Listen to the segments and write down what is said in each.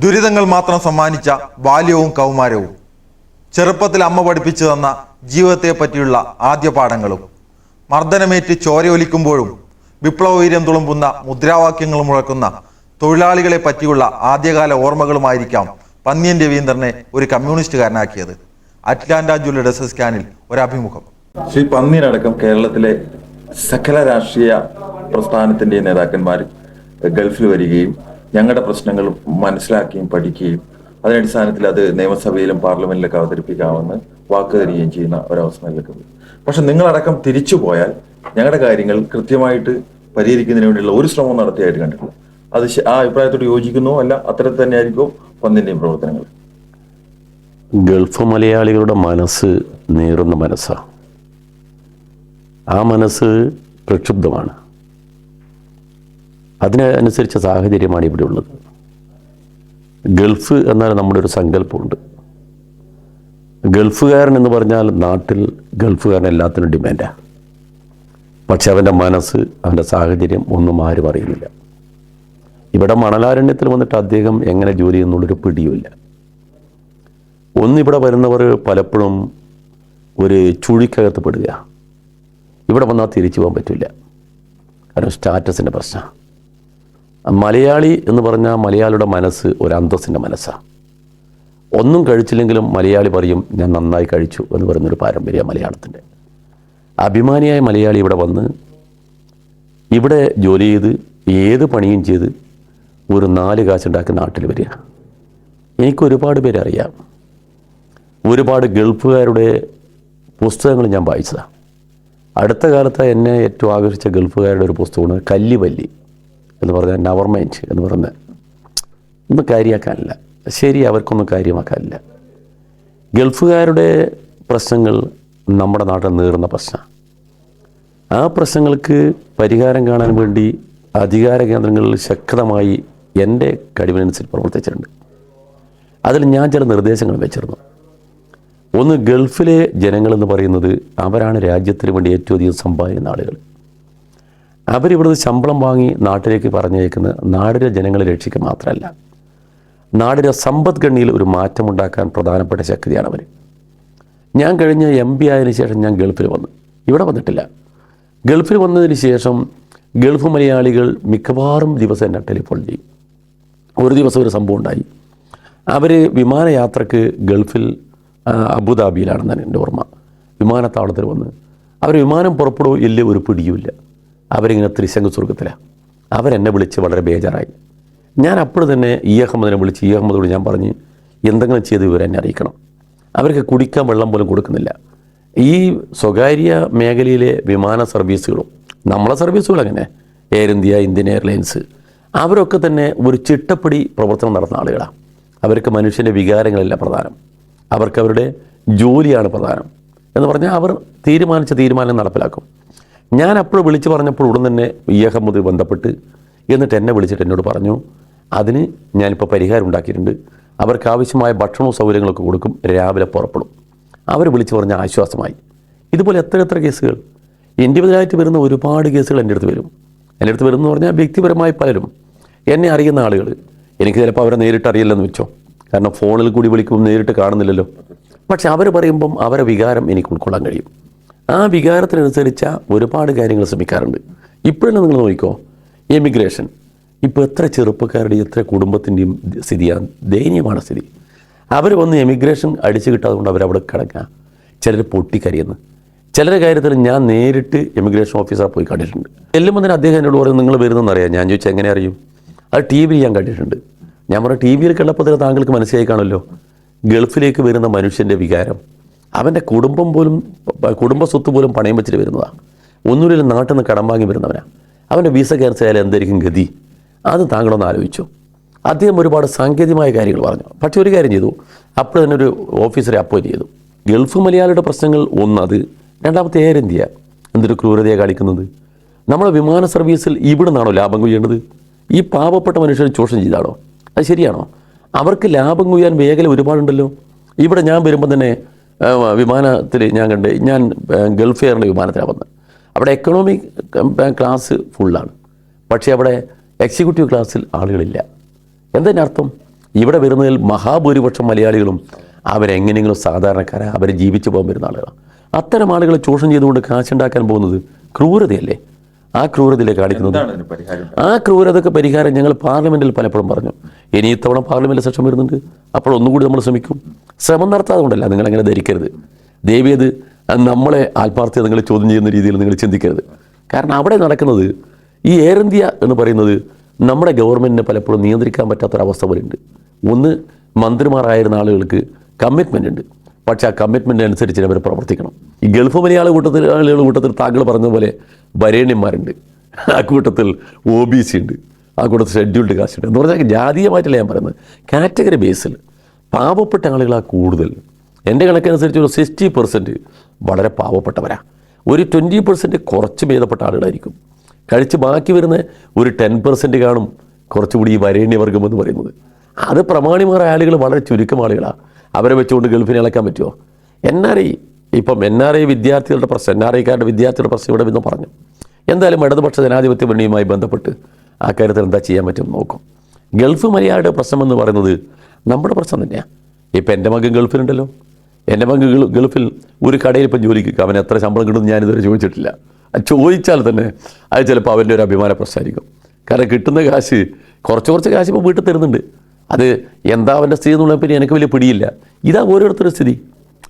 ദുരിതങ്ങൾ മാത്രം സമ്മാനിച്ച ബാല്യവും കൗമാരവും, ചെറുപ്പത്തിൽ അമ്മ പഠിപ്പിച്ചു തന്ന ജീവിതത്തെ പറ്റിയുള്ള ആദ്യ പാഠങ്ങളും, മർദ്ദനമേറ്റ് ചോരയൊലിക്കുമ്പോഴും വിപ്ലവവീര്യം തുളുമ്പുന്ന മുദ്രാവാക്യങ്ങൾ മുഴക്കുന്ന തൊഴിലാളികളെ പറ്റിയുള്ള ആദ്യകാല ഓർമ്മകളുമായിരിക്കാം പന്ന്യൻ രവീന്ദ്രനെ ഒരു കമ്മ്യൂണിസ്റ്റുകാരനാക്കിയത്. അറ്റ്ലാന്റ ജൂലിയുടെ സ്കാനിൽ ഒരഭിമുഖം. ശ്രീ പന്ന്യനടക്കം കേരളത്തിലെ സകല രാഷ്ട്രീയ പ്രസ്ഥാനത്തിന്റെ നേതാക്കന്മാർ ഗൾഫിൽ വരികയും ഞങ്ങളുടെ പ്രശ്നങ്ങൾ മനസ്സിലാക്കുകയും പഠിക്കുകയും അതിനടിസ്ഥാനത്തിൽ അത് നിയമസഭയിലും പാർലമെന്റിലൊക്കെ അവതരിപ്പിക്കാമെന്ന് വാക്ക് തരികയും ചെയ്യുന്ന ഒരവസ്ഥയിലേക്ക് വരും. പക്ഷെ നിങ്ങളടക്കം തിരിച്ചു പോയാൽ ഞങ്ങളുടെ കാര്യങ്ങൾ കൃത്യമായിട്ട് പരിഹരിക്കുന്നതിന് വേണ്ടിയുള്ള ഒരു ശ്രമം നടത്തിയായിട്ട് കണ്ടിട്ടില്ല. അത് ആ അഭിപ്രായത്തോട് യോജിക്കുന്നോ അല്ല അത്തരത്തിൽ തന്നെയായിരിക്കും പന്ന്യന്റെയും പ്രവർത്തനങ്ങൾ? ഗൾഫ് മലയാളികളുടെ മനസ്സ് നീറുന്ന മനസ്സാണ്. ആ മനസ്സ് പ്രക്ഷുബ്ധമാണ്. അതിനനുസരിച്ച സാഹചര്യമാണ് ഇവിടെ ഉള്ളത്. ഗൾഫ് എന്നാൽ നമ്മുടെ ഒരു സങ്കല്പമുണ്ട്. ഗൾഫുകാരൻ എന്ന് പറഞ്ഞാൽ നാട്ടിൽ ഗൾഫുകാരൻ എല്ലാത്തിനും ഡിമാൻഡാണ്. പക്ഷെ അവൻ്റെ മനസ്സ്, അവൻ്റെ സാഹചര്യം ഒന്നും ആരും അറിയുന്നില്ല. ഇവിടെ മണലാരണ്യത്തിൽ വന്നിട്ട് അദ്ദേഹം എങ്ങനെ ജോലി ചെയ്യുന്നുള്ളൊരു പിടിയുമില്ല. ഒന്നിവിടെ വരുന്നവർ പലപ്പോഴും ഒരു ചുഴിക്കകത്ത് പെടുക. ഇവിടെ വന്നാൽ തിരിച്ചു പോകാൻ പറ്റില്ല. കാരണം സ്റ്റാറ്റസിൻ്റെ പ്രശ്നമാണ്. മലയാളി എന്ന് പറഞ്ഞാൽ മലയാളിയുടെ മനസ്സ് ഒരു അന്തസ്സിൻ്റെ മനസ്സാണ്. ഒന്നും കഴിച്ചില്ലെങ്കിലും മലയാളി പറയും ഞാൻ നന്നായി കഴിച്ചു എന്ന് പറയുന്നൊരു പാരമ്പര്യ മലയാളത്തിൻ്റെ. അഭിമാനിയായ മലയാളി ഇവിടെ വന്ന് ഇവിടെ ജോലി ചെയ്ത് ഏത് പണിയും ചെയ്ത് ഒരു 4 കാശുണ്ടാക്കി നാട്ടിൽ വരിക. എനിക്ക് ഒരുപാട് പേരെ അറിയാം. ഒരുപാട് ഗൾഫുകാരുടെ പുസ്തകങ്ങൾ ഞാൻ വായിച്ചതാണ്. അടുത്ത കാലത്ത് എന്നെ ഏറ്റവും ആകർഷിച്ച ഗൾഫുകാരുടെ ഒരു പുസ്തകമാണ് കല്ലിവല്ലി എന്ന് പറഞ്ഞാൽ നവർമൈൻഡ് എന്ന് പറഞ്ഞാൽ ഒന്നും കാര്യമാക്കാനില്ല. ശരി, അവർക്കൊന്നും കാര്യമാക്കാനില്ല. ഗൾഫുകാരുടെ പ്രശ്നങ്ങൾ നമ്മുടെ നാട്ടിൽ നീറുന്ന പ്രശ്നമാണ്. ആ പ്രശ്നങ്ങൾക്ക് പരിഹാരം കാണാൻ വേണ്ടി അധികാര കേന്ദ്രങ്ങളിൽ ശക്തമായി എൻ്റെ കഴിവിനനുസരിച്ച് പ്രവർത്തിച്ചിട്ടുണ്ട്. അതിൽ ഞാൻ ചില നിർദ്ദേശങ്ങൾ വെച്ചിരുന്നു. ഒന്ന്, ഗൾഫിലെ ജനങ്ങളെന്ന് പറയുന്നത് അവരാണ് രാജ്യത്തിന് വേണ്ടി ഏറ്റവും അധികം സമ്പാദിക്കുന്ന ആളുകൾ. അവരിവിടുന്ന് ശമ്പളം വാങ്ങി നാട്ടിലേക്ക് പറഞ്ഞയക്കുന്ന നാടിൻ്റെ ജനങ്ങളെ രക്ഷിക്കുക മാത്രമല്ല, നാടിൻ്റെ സമ്പദ്ഘടനയിൽ ഒരു മാറ്റമുണ്ടാക്കാൻ പ്രധാനപ്പെട്ട ശക്തിയാണ് അവർ. ഞാൻ കഴിഞ്ഞ MP ആയതിനു ശേഷം ഞാൻ ഗൾഫിൽ വന്നു. ഇവിടെ വന്നിട്ടില്ല. ഗൾഫിൽ വന്നതിന് ശേഷം ഗൾഫ് മലയാളികൾ മിക്കവാറും ദിവസം എന്നെ ടെലിഫോൺ ചെയ്യും. ഒരു ദിവസം ഒരു സംഭവം ഉണ്ടായി. അവർ വിമാനയാത്രക്ക് ഗൾഫിൽ അബുദാബിയിലാണെന്നാണ് എൻ്റെ ഓർമ്മ. വിമാനത്താവളത്തിൽ വന്ന് അവർ വിമാനം പുറപ്പെടുവോ ഇല്ല ഒരു പിടിയുമില്ല. അവരിങ്ങനെ ത്രിശങ്ക് സ്വർഗത്തിലാണ്. അവരെന്നെ വിളിച്ച് വളരെ ബേജാറായി. ഞാൻ അപ്പോൾ തന്നെ അഹമ്മദിനെ വിളിച്ച് അഹമ്മദോട് ഞാൻ പറഞ്ഞ് എന്തെങ്കിലും ചെയ്ത് ഇവരെന്നെ അറിയിക്കണം. അവർക്ക് കുടിക്കാൻ വെള്ളം പോലും കൊടുക്കുന്നില്ല. ഈ സ്വകാര്യ മേഖലയിലെ വിമാന സർവീസുകളും നമ്മളെ സർവീസുകൾ അങ്ങനെ എയർ ഇന്ത്യ, ഇന്ത്യൻ എയർലൈൻസ്, അവരൊക്കെ തന്നെ ഒരു ചിട്ടപ്പടി പ്രവർത്തനം നടത്തുന്ന ആളുകളാണ്. അവർക്ക് മനുഷ്യൻ്റെ വികാരങ്ങളല്ല പ്രധാനം, അവർക്ക് അവരുടെ ജോലിയാണ് പ്രധാനം എന്ന് പറഞ്ഞാൽ അവർ തീരുമാനിച്ച തീരുമാനം നടപ്പിലാക്കും. ഞാൻ അപ്പോൾ വിളിച്ച് പറഞ്ഞപ്പോൾ ഉടൻ തന്നെ അഹമ്മദ് ബന്ധപ്പെട്ട് എന്നിട്ട് എന്നെ വിളിച്ചിട്ട് എന്നോട് പറഞ്ഞു, അതിന് ഞാനിപ്പോൾ പരിഹാരം ഉണ്ടാക്കിയിട്ടുണ്ട്. അവർക്ക് ആവശ്യമായ ഭക്ഷണവും സൗകര്യങ്ങളൊക്കെ കൊടുക്കും, രാവിലെ പുറപ്പെടും. അവർ വിളിച്ച് പറഞ്ഞ ആശ്വാസമായി. ഇതുപോലെ എത്ര കേസുകൾ ഇൻഡിവിജ്വലായിട്ട് വരുന്ന ഒരുപാട് കേസുകൾ എൻ്റെ അടുത്ത് വരും. എൻ്റെ അടുത്ത് വരുമെന്ന് പറഞ്ഞാൽ വ്യക്തിപരമായി പലരും എന്നെ അറിയുന്ന ആളുകൾ. എനിക്ക് ചിലപ്പോൾ അവരെ നേരിട്ട് അറിയില്ലെന്ന് വെച്ചോ, കാരണം ഫോണിൽ കൂടി വിളിക്കുമ്പോൾ നേരിട്ട് കാണുന്നില്ലല്ലോ. പക്ഷെ അവർ പറയുമ്പം അവരെ വികാരം എനിക്ക് ഉൾക്കൊള്ളാൻ കഴിയും. ആ വികാരത്തിനനുസരിച്ച ഒരുപാട് കാര്യങ്ങൾ ശ്രമിക്കാറുണ്ട്. ഇപ്പോഴെല്ലാം നിങ്ങൾ നോക്കിക്കോ, എമിഗ്രേഷൻ ഇപ്പോൾ എത്ര ചെറുപ്പക്കാരുടെയും എത്ര കുടുംബത്തിൻ്റെയും സ്ഥിതിയാണ്, ദയനീയമാണ് സ്ഥിതി. അവർ വന്ന് എമിഗ്രേഷൻ അടിച്ചു കിട്ടാതെ കൊണ്ട് അവരവിടെ കിടക്കുക. ചിലർ പൊട്ടിക്കരിയുന്നു. ചിലരുടെ കാര്യത്തിൽ ഞാൻ നേരിട്ട് എമിഗ്രേഷൻ ഓഫീസറെ പോയി കണ്ടിട്ടുണ്ട്. ചെല്ലുമ്പോൾ തന്നെ അദ്ദേഹം എന്നോട് പറയും നിങ്ങൾ വരുന്നതെന്നറിയാം. ഞാൻ ചോദിച്ചാൽ എങ്ങനെ അറിയും? അത് TV ഞാൻ കണ്ടിട്ടുണ്ട്. ഞാൻ പറഞ്ഞ TV കണ്ടപ്പോൾ തന്നെ താങ്കൾക്ക് മനസ്സിലായി കാണുമല്ലോ, ഗൾഫിലേക്ക് വരുന്ന മനുഷ്യൻ്റെ വികാരം. അവൻ്റെ കുടുംബം പോലും, കുടുംബ സ്വത്ത് പോലും പണയം വെച്ചിട്ട് വരുന്നതാണ്. ഒന്നുമില്ല, നാട്ടിൽ നിന്ന് കടം വാങ്ങി വരുന്നവനാണ്. അവൻ്റെ വിസ ക്യാൻസൽ ആയാലും എന്തായിരിക്കും ഗതി? അത് താങ്കളൊന്ന് ആലോചിച്ചു. അദ്ദേഹം ഒരുപാട് സാങ്കേതികമായ കാര്യങ്ങൾ പറഞ്ഞു. പക്ഷേ ഒരു കാര്യം ചെയ്തു, അപ്പോൾ തന്നെ ഒരു ഓഫീസറെ അപ്പോയിൻറ്റ് ചെയ്തു. ഗൾഫ് മലയാളിയുടെ പ്രശ്നങ്ങൾ ഒന്നത്. രണ്ടാമത്തെ എയർ ഇന്ത്യ എന്തൊരു ക്രൂരതയാണ് കാണിക്കുന്നത്. നമ്മുടെ വിമാന സർവീസിൽ ഇവിടെ നിന്നാണോ ലാഭം കൊയ്യേണ്ടത്? ഈ പാവപ്പെട്ട മനുഷ്യർ ചൂഷണം ചെയ്താണോ? അത് ശരിയാണോ? അവർക്ക് ലാഭം കൊയ്യാൻ മേഖല ഒരുപാടുണ്ടല്ലോ. ഇവിടെ ഞാൻ വരുമ്പോൾ തന്നെ വിമാനത്തിൽ ഞാൻ ഗൾഫ് എയറിൻ്റെ വിമാനത്തിലാണ് വന്നത്. അവിടെ എക്കണോമി ക്ലാസ് ഫുള്ളാണ്. പക്ഷേ അവിടെ എക്സിക്യൂട്ടീവ് ക്ലാസ്സിൽ ആളുകളില്ല. എന്തതിനർത്ഥം? ഇവിടെ വരുന്നതിൽ മഹാഭൂരിപക്ഷം മലയാളികളും അവരെങ്ങനെയെങ്കിലും സാധാരണക്കാരാണ്, അവരെ ജീവിച്ചു പോകാൻ വരുന്ന ആളുകളാണ്. അത്തരം ആളുകളെ ചൂഷണം ചെയ്തുകൊണ്ട് കാശുണ്ടാക്കാൻ പോകുന്നത് ക്രൂരതയല്ലേ? ആ ക്രൂരതയിലെ കാണിക്കുന്നത്, ആ ക്രൂരതയ്ക്ക് പരിഹാരം ഞങ്ങൾ പാർലമെൻറ്റിൽ പലപ്പോഴും പറഞ്ഞു. ഇനി ഇത്തവണ പാർലമെൻറ്റ് സെഷൻ വരുന്നുണ്ട്, അപ്പോൾ ഒന്നുകൂടി നമ്മൾ ശ്രമിക്കും. ശ്രമം നടത്താതെ കൊണ്ടല്ല, നിങ്ങളങ്ങനെ ധരിക്കരുത്. ദേവിയത് നമ്മളെ ആത്മാർത്ഥത നിങ്ങൾ ചോദ്യം ചെയ്യുന്ന രീതിയിൽ നിങ്ങൾ ചിന്തിക്കരുത്. കാരണം അവിടെ നടക്കുന്നത് ഈ എയർ ഇന്ത്യ എന്ന് പറയുന്നത് നമ്മുടെ ഗവൺമെൻറ്റിനെ പലപ്പോഴും നിയന്ത്രിക്കാൻ പറ്റാത്തൊരവസ്ഥ പോലെ ഉണ്ട്. ഒന്ന്, മന്ത്രിമാരായിരുന്ന ആളുകൾക്ക് കമ്മിറ്റ്മെൻ്റ് ഉണ്ട്, പക്ഷേ ആ കമ്മിറ്റ്മെൻ്റ് അനുസരിച്ച് അവർ പ്രവർത്തിക്കണം. ഈ ഗൾഫ് മലയാള കൂട്ടത്തിൽ താങ്കൾ പറഞ്ഞ പോലെ വരേണ്യന്മാരുണ്ട്, ആ കൂട്ടത്തിൽ OBC ഉണ്ട്, ആ കൂട്ടത്തിൽ ഷെഡ്യൂൾഡ് കാസ്റ്റ് ഉണ്ട് എന്ന് പറഞ്ഞാൽ ജാതീയമായിട്ടല്ല ഞാൻ പറയുന്നത്, കാറ്റഗറി ബേസിൽ പാവപ്പെട്ട ആളുകളാണ് കൂടുതൽ. എൻ്റെ കണക്കനുസരിച്ച് ഒരു 60% വളരെ പാവപ്പെട്ടവരാണ്, ഒരു 20% കുറച്ച് ഭേദപ്പെട്ട ആളുകളായിരിക്കും. കഴിച്ച് ബാക്കി വരുന്ന ഒരു 10% കാണും കുറച്ചുകൂടി ഈ വരേണ്യവർഗം എന്ന് പറയുന്നത്. അത് പ്രമാണിമാരായ ആളുകൾ വളരെ ചുരുക്കം ആളുകളാണ്. അവരെ വെച്ചുകൊണ്ട് ഗൾഫിനെ ഇളക്കാൻ പറ്റുമോ? NRI വിദ്യാർത്ഥികളുടെ പ്രശ്നം, NRIക്കാരുടെ വിദ്യാർത്ഥികളുടെ പ്രശ്നം ഇവിടെ നിന്ന് പറഞ്ഞു. എന്തായാലും ഇടതുപക്ഷ ജനാധിപത്യ മുന്നണിയുമായി ബന്ധപ്പെട്ട് ആ കാര്യത്തിൽ എന്താ ചെയ്യാൻ പറ്റും നോക്കും. ഗൾഫ് മലയാളിയുടെ പ്രശ്നം എന്ന് പറയുന്നത് നമ്മുടെ പ്രശ്നം തന്നെയാണ്. ഇപ്പം എൻ്റെ മകൻ ഗൾഫിലുണ്ടല്ലോ, എൻ്റെ മകൻ ഗൾഫിൽ ഒരു കടയിൽ ഇപ്പം ജോലിക്ക് അവൻ എത്ര ശമ്പളം കിട്ടുമെന്ന് ഞാനിതുവരെ ചോദിച്ചിട്ടില്ല. ചോദിച്ചാൽ തന്നെ അത് ചിലപ്പോൾ അവൻ്റെ ഒരു അഭിമാന പ്രശ്നമായിരിക്കും. കാരണം കിട്ടുന്ന കാശ് കുറച്ച് കാശ് ഇപ്പോൾ വീട്ടിൽ തരുന്നുണ്ട്. അത് എന്താ അവൻ്റെ സ്ഥിതി എന്നുള്ളതിനെ പറ്റി എനിക്ക് വലിയ പിടിയില്ല. ഇതാ ഓരോരുത്തരുടെ സ്ഥിതി.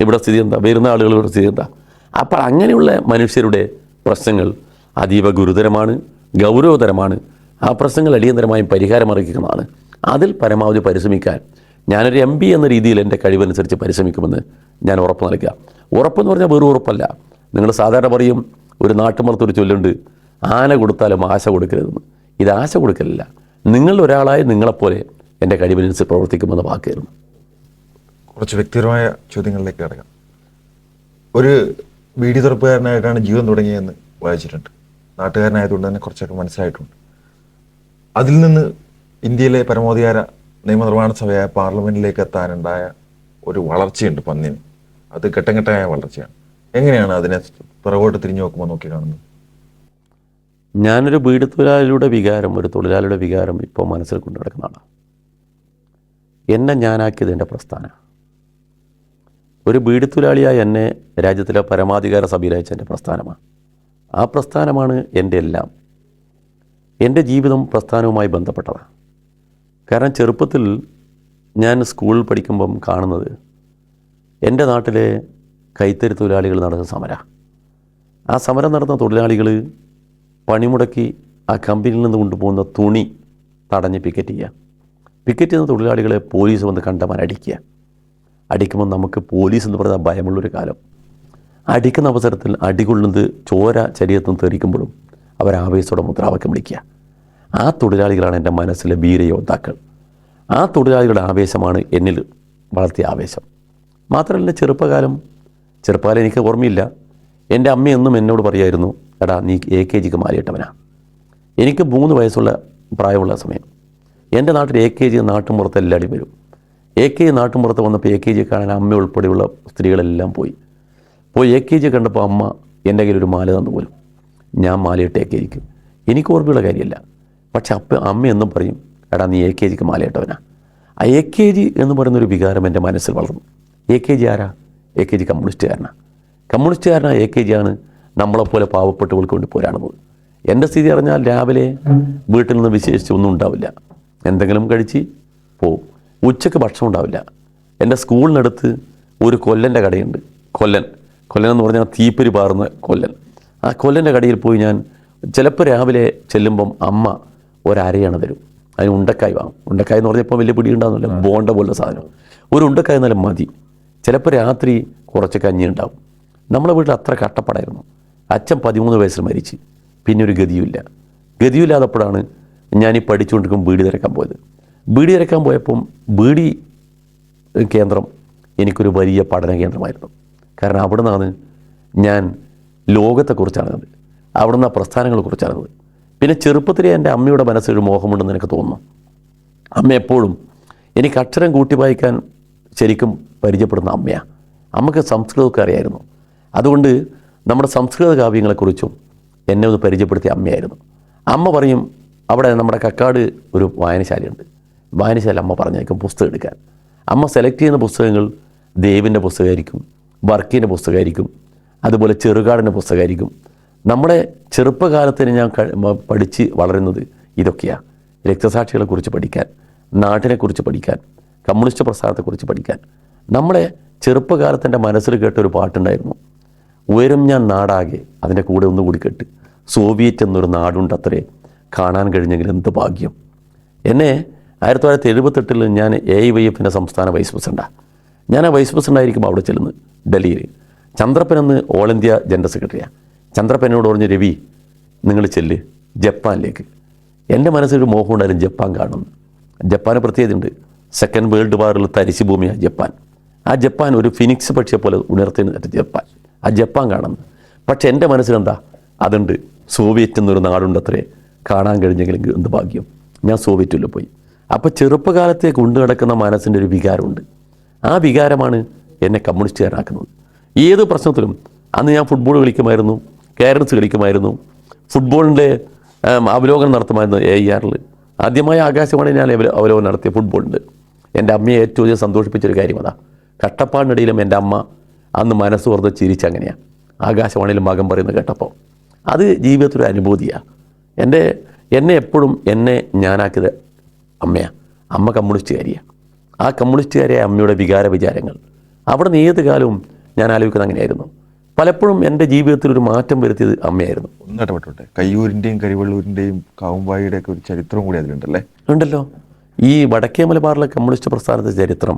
ഇവിടെ സ്ഥിതി എന്താ, വരുന്ന ആളുകളുടെ സ്ഥിതി എന്താ? അപ്പോൾ അങ്ങനെയുള്ള മനുഷ്യരുടെ പ്രശ്നങ്ങൾ അതീവ ഗുരുതരമാണ്, ഗൗരവതരമാണ്. ആ പ്രശ്നങ്ങൾ അടിയന്തരമായും പരിഹാരമർഹിക്കുന്നതാണ്. അതിൽ പരമാവധി പരിശ്രമിക്കാൻ ഞാനൊരു MP എന്ന രീതിയിൽ എൻ്റെ കഴിവനുസരിച്ച് പരിശ്രമിക്കുമെന്ന് ഞാൻ ഉറപ്പ് നൽകുക. ഉറപ്പെന്ന് പറഞ്ഞാൽ വെറും ഉറപ്പല്ല. നിങ്ങൾ സാധാരണ പറയും, ഒരു നാട്ടുമ്പുറത്തൊരു ചൊല്ലുണ്ട്, ആന കൊടുത്താലും ആശ കൊടുക്കരുതെന്ന്. ഇത് ആശ കൊടുക്കലില്ല, നിങ്ങൾ ഒരാളായി നിങ്ങളെപ്പോലെ എൻ്റെ കഴിവിനനുസരിച്ച് പ്രവർത്തിക്കുമെന്ന് വാക്കായിരുന്നു. കുറച്ച് വ്യക്തിപരമായ ചോദ്യങ്ങളിലേക്ക് കിടക്കാം. ഒരു ബീഡി തുറപ്പുകാരനായിട്ടാണ് ജീവിതം തുടങ്ങിയതെന്ന് വായിച്ചിട്ടുണ്ട്. നാട്ടുകാരനായതുകൊണ്ട് തന്നെ കുറച്ചൊക്കെ മനസ്സിലായിട്ടുണ്ട്. അതിൽ നിന്ന് ഇന്ത്യയിലെ പരമോധികാര നിയമനിർമ്മാണ സഭയായ പാർലമെന്റിലേക്ക് എത്താനുണ്ടായ ഒരു വളർച്ചയുണ്ട് പന്നിന്. അത് ഘട്ടംഘട്ടമായ വളർച്ചയാണ്. എങ്ങനെയാണ് അതിനെ പിറകോട്ട് തിരിഞ്ഞു നോക്കുമ്പോൾ നോക്കി കാണുന്നത്? ഞാനൊരു ബീഡി തൊഴിലാളിയുടെ വികാരം, ഒരു തൊഴിലാളിയുടെ വികാരം ഇപ്പോൾ മനസ്സിൽ കൊണ്ടു നടക്കുന്നതാണ്. എന്നെ ഞാനാക്കിയത് എൻ്റെ പ്രസ്ഥാനം. ഒരു ബീഡി തൊഴിലാളിയായി എന്നെ രാജ്യത്തിലെ പരമാധികാര സഭയിൽ അയച്ച എൻ്റെ പ്രസ്ഥാനമാണ്. ആ പ്രസ്ഥാനമാണ് എൻ്റെ എല്ലാം. എൻ്റെ ജീവിതം പ്രസ്ഥാനവുമായി ബന്ധപ്പെട്ടതാണ്. കാരണം ചെറുപ്പത്തിൽ ഞാൻ സ്കൂളിൽ പഠിക്കുമ്പം കാണുന്നത് എൻ്റെ നാട്ടിലെ കൈത്തറി തൊഴിലാളികൾ നടത്തുന്ന സമരമാണ്. ആ സമരം നടന്ന തൊഴിലാളികൾ പണിമുടക്കി ആ കമ്പനിയിൽ നിന്ന് കൊണ്ടുപോകുന്ന തുണി തടഞ്ഞ് പിക്കറ്റ് ചെയ്യുക. പിക്കറ്റ് ചെയ്യുന്ന തൊഴിലാളികളെ പോലീസ് വന്ന് കണ്ടമാൻ അടിക്കുക. അടിക്കുമ്പോൾ നമുക്ക് പോലീസ് എന്ന് പറയുന്ന ഭയമുള്ളൊരു കാലം. അടിക്കുന്ന അവസരത്തിൽ അടികൊള്ളുന്നത് ചോര ശരീരത്തിൽ നിന്ന് തെറിക്കുമ്പോഴും അവർ ആവേശത്തോടെ മുദ്രാവാക്യം വിളിക്കുക. ആ തൊഴിലാളികളാണ് എൻ്റെ മനസ്സിലെ വീരയോദ്ധാക്കൾ. ആ തൊഴിലാളികളുടെ ആവേശമാണ് എന്നിൽ വളർത്തിയ ആവേശം. മാത്രമല്ല ചെറുപ്പകാലം എനിക്ക് ഓർമ്മയില്ല. എൻ്റെ അമ്മ എന്നും എന്നോട് പറയായിരുന്നു, എടാ നീ AKGക്ക് മാറിയിട്ടവനാ. എനിക്ക് 3 വയസ്സുള്ള പ്രായമുള്ള സമയം എൻ്റെ നാട്ടിൽ AKG നാട്ടുമ്പുറത്ത് എല്ലാവരും വരും. AKG നാട്ടുമ്പുറത്ത് വന്നപ്പോൾ AKG കാണാൻ അമ്മ ഉൾപ്പെടെയുള്ള സ്ത്രീകളെല്ലാം പോയി AKG കണ്ടപ്പോൾ അമ്മ എൻ്റെ കയ്യിൽ ഒരു മാല തന്നു പോലും. ഞാൻ മാലയിട്ട് AKGക്ക്. എനിക്ക് ഓർമ്മയുള്ള കാര്യമല്ല. പക്ഷെ അമ്മ എന്നും പറയും, എടാ നീ AKGക്ക് മാലയിട്ടവനാ. ആ AKG എന്ന് പറയുന്നൊരു വികാരം എൻ്റെ മനസ്സിൽ വളർന്നു. AKG ആരാ? AKG കമ്മ്യൂണിസ്റ്റുകാരനായ AKG ആണ് നമ്മളെപ്പോലെ പാവപ്പെട്ടവർക്ക് വേണ്ടി പോരാടുന്നത്. എൻ്റെ സ്ഥിതി അറിഞ്ഞാൽ രാവിലെ വീട്ടിൽ നിന്ന് വിശേഷിച്ച് ഒന്നും ഉണ്ടാവില്ല. എന്തെങ്കിലും കഴിച്ച് പോവും. ഉച്ചയ്ക്ക് ഭക്ഷണം ഉണ്ടാവില്ല. എൻ്റെ സ്കൂളിനടുത്ത് ഒരു കൊല്ലൻ്റെ കടയുണ്ട്. കൊല്ലൻ എന്ന് പറഞ്ഞാൽ തീപ്പരി പാറുന്ന കൊല്ലൻ. ആ കൊല്ലൻ്റെ കടയിൽ പോയി ഞാൻ ചിലപ്പോൾ രാവിലെ ചെല്ലുമ്പം അമ്മ ഒരരയാണ് തരും. അതിന് ഉണ്ടക്കായ് വാങ്ങും. ഉണ്ടക്കായ് എന്ന് പറഞ്ഞാൽ ഇപ്പോൾ വലിയ പിടി ഉണ്ടാകുന്നില്ല, ബോണ്ട പോലുള്ള സാധനം. ഒരു ഉണ്ടക്കായ് എന്നാലും മതി. ചിലപ്പോൾ രാത്രി കുറച്ച് കഞ്ഞി ഉണ്ടാവും. നമ്മളെ വീട്ടിൽ അത്ര കട്ടപ്പാടായിരുന്നു. അച്ഛൻ 13 വയസ്സിൽ മരിച്ച്. പിന്നെ ഒരു ഗതിയില്ലാതപ്പോഴാണ് ഞാനീ പഠിച്ചുകൊണ്ടിരിക്കും ബീഡി തിരക്കാൻ പോയത്. ബീഡി തിരക്കാൻ പോയപ്പം ബീഡി കേന്ദ്രം എനിക്കൊരു വലിയ പഠന കേന്ദ്രമായിരുന്നു. കാരണം അവിടെ നിന്നാണ് ഞാൻ ലോകത്തെക്കുറിച്ചറിഞ്ഞത്, അവിടെ നിന്ന് ആ പ്രസ്ഥാനങ്ങളെക്കുറിച്ചറിഞ്ഞത്. പിന്നെ ചെറുപ്പത്തിലെ എൻ്റെ അമ്മയുടെ മനസ്സിലൊരു മോഹമുണ്ടെന്ന് എനിക്ക് തോന്നുന്നു. അമ്മ എപ്പോഴും എനിക്ക് അക്ഷരം കൂട്ടി വായിക്കാൻ ശരിക്കും പരിചയപ്പെടുന്ന അമ്മയാണ്. അമ്മക്ക് സംസ്കൃതമൊക്കെ അറിയായിരുന്നു. അതുകൊണ്ട് നമ്മുടെ സംസ്കൃത കാവ്യങ്ങളെക്കുറിച്ചും എന്നെ ഒന്ന് പരിചയപ്പെടുത്തിയ അമ്മയായിരുന്നു. അമ്മ പറയും, അവിടെ നമ്മുടെ കക്കാട് ഒരു വായനശാലയുണ്ട്. വായനശാല അമ്മ പറഞ്ഞേക്കും പുസ്തകം എടുക്കാൻ. അമ്മ സെലക്ട് ചെയ്യുന്ന പുസ്തകങ്ങൾ ദേവിൻ്റെ പുസ്തകമായിരിക്കും, വർക്കിൻ്റെ പുസ്തകമായിരിക്കും, അതുപോലെ ചെറുകാടിൻ്റെ പുസ്തകമായിരിക്കും. നമ്മുടെ ചെറുപ്പകാലത്തിന് ഞാൻ പഠിച്ച് വളരുന്നത് ഇതൊക്കെയാണ്. രക്തസാക്ഷികളെക്കുറിച്ച് പഠിക്കാൻ, നാട്ടിനെക്കുറിച്ച് പഠിക്കാൻ, കമ്മ്യൂണിസ്റ്റ് പ്രസ്ഥാനത്തെക്കുറിച്ച് പഠിക്കാൻ. നമ്മുടെ ചെറുപ്പകാലത്തിൻ്റെ മനസ്സിൽ കേട്ട ഒരു പാട്ടുണ്ടായിരുന്നു, ഉയരും ഞാൻ നാടാകെ, അതിൻ്റെ കൂടെ ഒന്നുകൂടി കേട്ട്, സോവിയറ്റ് എന്നൊരു നാടുണ്ടത്രേ, കാണാൻ കഴിഞ്ഞെങ്കിൽ എന്ത് ഭാഗ്യം. എന്നെ 1978 ഞാൻ AIYF സംസ്ഥാന വൈസ് പ്രസിഡൻ്റാണ്. ഞാൻ ആ വൈസ് പ്രസിഡൻ്റായിരിക്കുമ്പോൾ അവിടെ ചെല്ലുന്നു ഡൽഹിയിൽ. ചന്ദ്രപ്പൻ എന്ന് ഓൾ ഇന്ത്യ ജനറൽ സെക്രട്ടറിയാണ്. ചന്ദ്രപ്പൻ എന്നോട് പറഞ്ഞു, രവി നിങ്ങൾ ചെല്ല് ജപ്പാനിലേക്ക്. എൻ്റെ മനസ്സിലൊരു മോഹം ഉണ്ടായിരുന്നു ജപ്പാൻ കാണുന്നു. ജപ്പാന് പ്രത്യേകതയുണ്ട്, സെക്കൻഡ് വേൾഡ് വാറിൽ തരിശു ഭൂമിയാണ് ജപ്പാൻ. ആ ജപ്പാൻ ഒരു ഫിനിക്സ് പക്ഷിയെ പോലെ ഉണർത്തുന്ന ജപ്പാൻ, ആ ജപ്പാൻ കാണുന്നു. പക്ഷെ എൻ്റെ മനസ്സിലെന്താ അതുണ്ട്, സോവിയറ്റ് എന്നൊരു നാടുണ്ടത്രേ, കാണാൻ കഴിഞ്ഞെങ്കിൽ എന്ത് ഭാഗ്യം. ഞാൻ സോവിയറ്റിൽ പോയി. അപ്പോൾ ചെറുപ്പകാലത്തെ കൊണ്ടു നടക്കുന്ന മനസ്സിൻ്റെ ഒരു വികാരമുണ്ട്. ആ വികാരമാണ് എന്നെ കമ്മ്യൂണിസ്റ്റുകാരനാക്കുന്നത്. ഏത് പ്രശ്നത്തിലും അന്ന് ഞാൻ ഫുട്ബോൾ കളിക്കുമായിരുന്നു, ക്യാരംസ് കളിക്കുമായിരുന്നു, ഫുട്ബോളിൻ്റെ അവലോകനം നടത്തുമായിരുന്നു AIR. ആദ്യമായ ആകാശവാണി ഞാൻ അവലോകനം നടത്തിയ ഫുട്ബോളുണ്ട്. എൻ്റെ അമ്മയെ ഏറ്റവും അധികം സന്തോഷിപ്പിച്ചൊരു കാര്യം അതാ. കഷ്ടപ്പാടിനിടയിലും എൻ്റെ അമ്മ അന്ന് മനസ്സ് ഓർത്ത് ചിരിച്ചങ്ങനെയാണ് ആകാശവാണിയിൽ മകൻ പറയുന്നത് കേട്ടപ്പോൾ. അത് ജീവിതത്തിലൊരു അനുഭൂതിയാണ്. എന്നെ എപ്പോഴും ഞാനാക്കിയത് അമ്മയാണ്. അമ്മ കമ്മ്യൂണിസ്റ്റുകാരിയാണ്. ആ കമ്മ്യൂണിസ്റ്റുകാരിയായ അമ്മയുടെ വികാര വിചാരങ്ങൾ അവിടെ നിന്ന് ഏത് കാലവും ഞാൻ ആലോചിക്കുന്നത് അങ്ങനെയായിരുന്നു. പലപ്പോഴും എൻ്റെ ജീവിതത്തിൽ ഒരു മാറ്റം വരുത്തിയത് അമ്മയായിരുന്നു. ഒന്നിടപെട്ടോട്ടെ, കയ്യൂരിൻ്റെയും കരിവള്ളൂരിൻ്റെയും കാവുമ്പായിയുടെ ഒക്കെ ഒരു ചരിത്രം കൂടി അതിലുണ്ടല്ലേ? ഉണ്ടല്ലോ. ഈ വടക്കേ മലബാറിലെ കമ്മ്യൂണിസ്റ്റ് പ്രസ്ഥാനത്തെ ചരിത്രം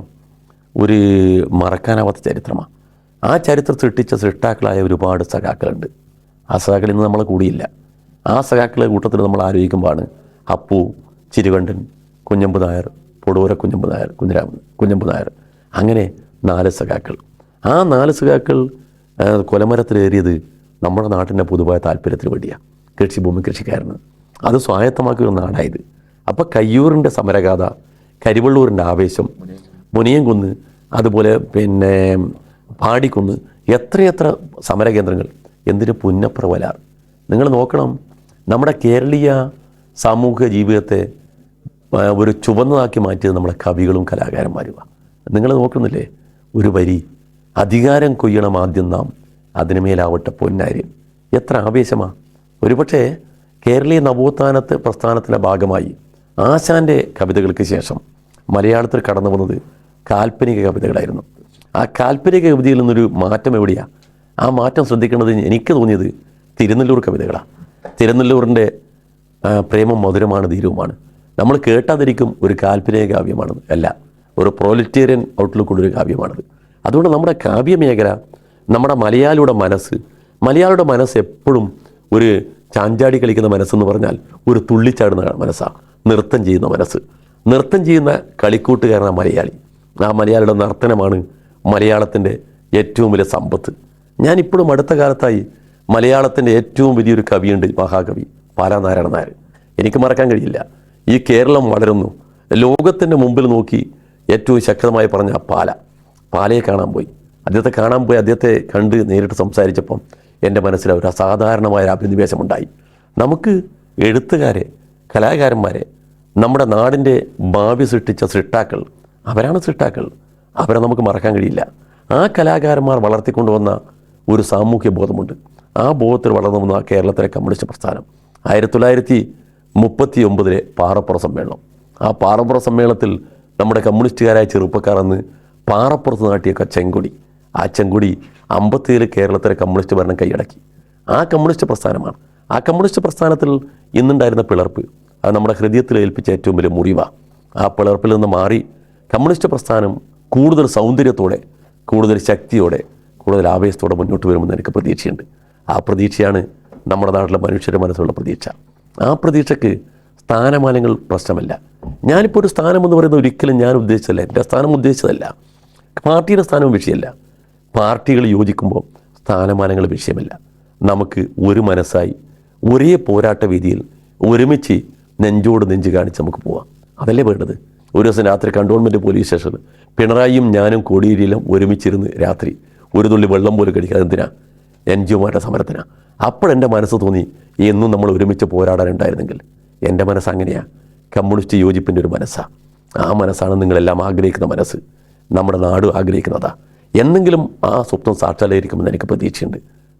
ഒരു മറക്കാനാവാത്ത ചരിത്രമാണ്. ആ ചരിത്രം സൃഷ്ടിച്ച സൃഷ്ടാക്കളായ ഒരുപാട് സഖാക്കളുണ്ട്. ആ സഖാക്കളിൽ നിന്ന് നമ്മളെ കൂടിയില്ല. ആ സഖാക്കളെ കൂട്ടത്തിൽ നമ്മൾ ആലോചിക്കുമ്പോഴാണ് അപ്പു, ചിരുകണ്ഠൻ, കുഞ്ഞമ്പു നായർ, പൊടൂര കുഞ്ഞമ്പു നായർ, കുഞ്ഞമ്പു നായർ, അങ്ങനെ 4 സഖാക്കൾ. ആ 4 സഖാക്കൾ കൊലമരത്തിലേറിയത് നമ്മുടെ നാട്ടിൻ്റെ പൊതുവായ താല്പര്യത്തിന് വേണ്ടിയാണ്. കൃഷിഭൂമി, കൃഷിക്കാരന് അത് സ്വായത്തമാക്കിയ ഒരു നാടായത്. അപ്പോൾ കയ്യൂരിൻ്റെ സമരഗാഥ, കരിവള്ളൂരിൻ്റെ ആവേശം, മുനിയൻകുന്ന്, അതുപോലെ പിന്നെ പാടിക്കുന്ന്, എത്രയെത്ര സമരകേന്ദ്രങ്ങൾ. എന്തിന് പുന്നപ്ര വലാർ. നിങ്ങൾ നോക്കണം, നമ്മുടെ കേരളീയ സാമൂഹിക ജീവിതത്തെ ഒരു ചുവന്നതാക്കി മാറ്റിയത് നമ്മുടെ കവികളും കലാകാരന്മാരുമാണ്. നിങ്ങൾ നോക്കുന്നില്ലേ, ഒരു വരി, അധികാരം കൊയ്യണം ആദ്യം നാം, അതിനുമേലാവട്ടെ പൊന്നാര്യം. എത്ര ആവേശമാണ്. ഒരുപക്ഷെ കേരളീയ നവോത്ഥാനത്തെ പ്രസ്ഥാനത്തിൻ്റെ ഭാഗമായി ആശാൻ്റെ കവിതകൾക്ക് ശേഷം മലയാളത്തിൽ കടന്നു വന്നത് കാൽപ്പനിക കവിതകളായിരുന്നു. ആ കാൽപ്പനിക കവിതയിൽ നിന്നൊരു മാറ്റം എവിടെയാണ്? ആ മാറ്റം ശ്രദ്ധിക്കേണ്ടത് എനിക്ക് തോന്നിയത് തിരുനെല്ലൂർ കവിതകളാണ്. തിരുനെല്ലൂരിൻ്റെ പ്രേമം മധുരമാണ്, ധീരവുമാണ്. നമ്മൾ കേട്ടാതിരിക്കും ഒരു കാൽപ്പനിക കാവ്യമാണെന്ന്. അല്ല, ഒരു പ്രോലിറ്റേറിയൻ ഔട്ട്ലുക്കുള്ളൊരു കാവ്യമാണത്. അതുകൊണ്ട് നമ്മുടെ കാവ്യമേഖല, നമ്മുടെ മലയാളിയുടെ മനസ്സ് എപ്പോഴും ഒരു ചാഞ്ചാടി കളിക്കുന്ന മനസ്സെന്ന് പറഞ്ഞാൽ ഒരു തുള്ളിച്ചാടുന്ന മനസ്സാണ്. നൃത്തം ചെയ്യുന്ന മനസ്സ്, നൃത്തം ചെയ്യുന്ന കളിക്കൂട്ടുകാരനാണ് മലയാളി. ആ മലയാളിയുടെ നർത്തനമാണ് മലയാളത്തിൻ്റെ ഏറ്റവും വലിയ സമ്പത്ത്. ഞാനിപ്പോഴും അടുത്ത കാലത്തായി മലയാളത്തിൻ്റെ ഏറ്റവും വലിയൊരു കവിയുണ്ട്, മഹാകവി പാലാനാരായണ നായർ. എനിക്ക് മറക്കാൻ കഴിയില്ല. ഈ കേരളം വളരുന്നു, ലോകത്തിൻ്റെ മുമ്പിൽ നോക്കി ഏറ്റവും ശക്തമായി പറഞ്ഞ പാലയെ കാണാൻ പോയി. അദ്ദേഹത്തെ കണ്ട് നേരിട്ട് സംസാരിച്ചപ്പം എൻ്റെ മനസ്സിൽ ഒരു അസാധാരണമായ അഭിനിവേശമുണ്ടായി. നമുക്ക് എഴുത്തുകാരെ, കലാകാരന്മാരെ, നമ്മുടെ നാടിൻ്റെ ഭാവി സൃഷ്ടിച്ച സൃഷ്ടാക്കൾ, അവരാണ് സൃഷ്ടാക്കൾ. അവരെ നമുക്ക് മറക്കാൻ കഴിയില്ല. ആ കലാകാരന്മാർ വളർത്തിക്കൊണ്ടുവന്ന ഒരു സാമൂഹ്യ ബോധമുണ്ട്. ആ ബോധത്തിൽ വളർന്നു വന്ന കേരളത്തിലെ കമ്മ്യൂണിസ്റ്റ് പ്രസ്ഥാനം 1939 പാറപ്പുറ സമ്മേളനം. ആ പാറപ്പുറ സമ്മേളനത്തിൽ നമ്മുടെ കമ്മ്യൂണിസ്റ്റുകാരായ ചെറുപ്പക്കാർ അന്ന് പാറപ്പുറത്ത് നാട്ടിയ ചെങ്കൊടി, ആ ചെങ്കൊടി 57 കേരളത്തിലെ കമ്മ്യൂണിസ്റ്റ് ഭരണം കൈയടക്കി. ആ കമ്മ്യൂണിസ്റ്റ് പ്രസ്ഥാനമാണ്. ആ കമ്മ്യൂണിസ്റ്റ് പ്രസ്ഥാനത്തിൽ ഇന്നുണ്ടായിരുന്ന പിളർപ്പ്, അത് നമ്മുടെ ഹൃദയത്തിൽ ഏൽപ്പിച്ച ഏറ്റവും വലിയ മുറിവാണ്. ആ പിളർപ്പിൽ നിന്ന് മാറി കമ്മ്യൂണിസ്റ്റ് പ്രസ്ഥാനം കൂടുതൽ സൗന്ദര്യത്തോടെ, കൂടുതൽ ശക്തിയോടെ, കൂടുതൽ ആവേശത്തോടെ മുന്നോട്ട് വരുമെന്ന് എനിക്ക് പ്രതീക്ഷയുണ്ട്. ആ പ്രതീക്ഷയാണ് നമ്മുടെ നാട്ടിലെ മനുഷ്യരുടെ മനസ്സിലുള്ള പ്രതീക്ഷ. ആ പ്രതീക്ഷയ്ക്ക് സ്ഥാനമാനങ്ങൾ പ്രശ്നമല്ല. ഞാനിപ്പോൾ ഒരു സ്ഥാനമെന്ന് പറയുന്നത് ഒരിക്കലും ഞാൻ ഉദ്ദേശിച്ചതല്ല, എൻ്റെ സ്ഥാനം ഉദ്ദേശിച്ചതല്ല, പാർട്ടിയുടെ സ്ഥാനവും വിഷയമല്ല. പാർട്ടികൾ യോജിക്കുമ്പോൾ സ്ഥാനമാനങ്ങൾ വിഷയമല്ല. നമുക്ക് ഒരു മനസ്സായി ഒരേ പോരാട്ട വേദിയിൽ ഒരുമിച്ച് നെഞ്ചോട് നെഞ്ച് കാണിച്ച് നമുക്ക് പോവാം. അതല്ലേ വേണ്ടത്. ഒരു ദിവസം രാത്രി കണ്ടോൺമെൻറ്റ് പോലീസ് സ്റ്റേഷനിൽ പിണറായിയും ഞാനും കോടിയേരിയിലും ഒരുമിച്ചിരുന്ന് രാത്രി ഒരു തുള്ളി വെള്ളം പോലും കഴിക്കാതെ എന്തിനാ? NGOമാരുടെ സമരത്തിനാണ്. അപ്പോഴെൻ്റെ മനസ്സ് തോന്നി, എന്നും നമ്മൾ ഒരുമിച്ച് പോരാടാനുണ്ടായിരുന്നെങ്കിൽ. എൻ്റെ മനസ്സ് അങ്ങനെയാണ്, കമ്മ്യൂണിസ്റ്റ് യോജിപ്പിൻ്റെ ഒരു മനസ്സാണ്. ആ മനസ്സാണ് നിങ്ങളെല്ലാം ആഗ്രഹിക്കുന്ന മനസ്സ്, നമ്മുടെ നാട് ആഗ്രഹിക്കുന്നതാ. എന്നെങ്കിലും ആ സ്വപ്നം സാക്ഷാത്കരിക്കുമെന്ന് എനിക്ക് പ്രതീക്ഷയുണ്ട്.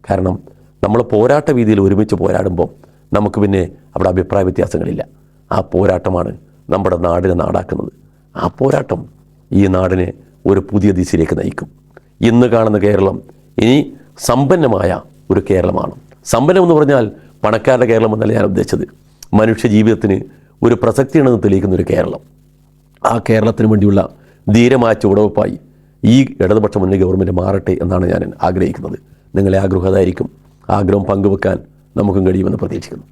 കാരണം നമ്മൾ പോരാട്ട വീതിയിൽ ഒരുമിച്ച് പോരാടുമ്പോൾ നമുക്ക് പിന്നെ അവിടെ അഭിപ്രായ വ്യത്യാസങ്ങളില്ല. ആ പോരാട്ടമാണ് നമ്മുടെ നാടിനെ നാടാക്കുന്നത്. ആ പോരാട്ടം ഈ നാടിനെ ഒരു പുതിയ ദിശയിലേക്ക് നയിക്കും. ഇന്ന് കാണുന്ന കേരളം ഇനി സമ്പന്നമായ ഒരു കേരളമാണ്. സമ്പന്നം എന്ന് പറഞ്ഞാൽ പണക്കാരുടെ കേരളം എന്നല്ല ഞാൻ ഉദ്ദേശിച്ചത്. മനുഷ്യ ജീവിതത്തിന് ഒരു പ്രസക്തിയാണെന്ന് തെളിയിക്കുന്ന ഒരു കേരളം. ആ കേരളത്തിന് വേണ്ടിയുള്ള ധീരമായ ചുവടുവെപ്പായി ഈ ഇടതുപക്ഷ മുന്നണി ഗവൺമെൻറ് മാറട്ടെ എന്നാണ് ഞാൻ ആഗ്രഹിക്കുന്നത്. നിങ്ങളെ ആഗ്രഹം അതായിരിക്കും. ആഗ്രഹം പങ്കുവെക്കാൻ നമുക്കും കഴിയുമെന്ന് പ്രതീക്ഷിക്കുന്നു.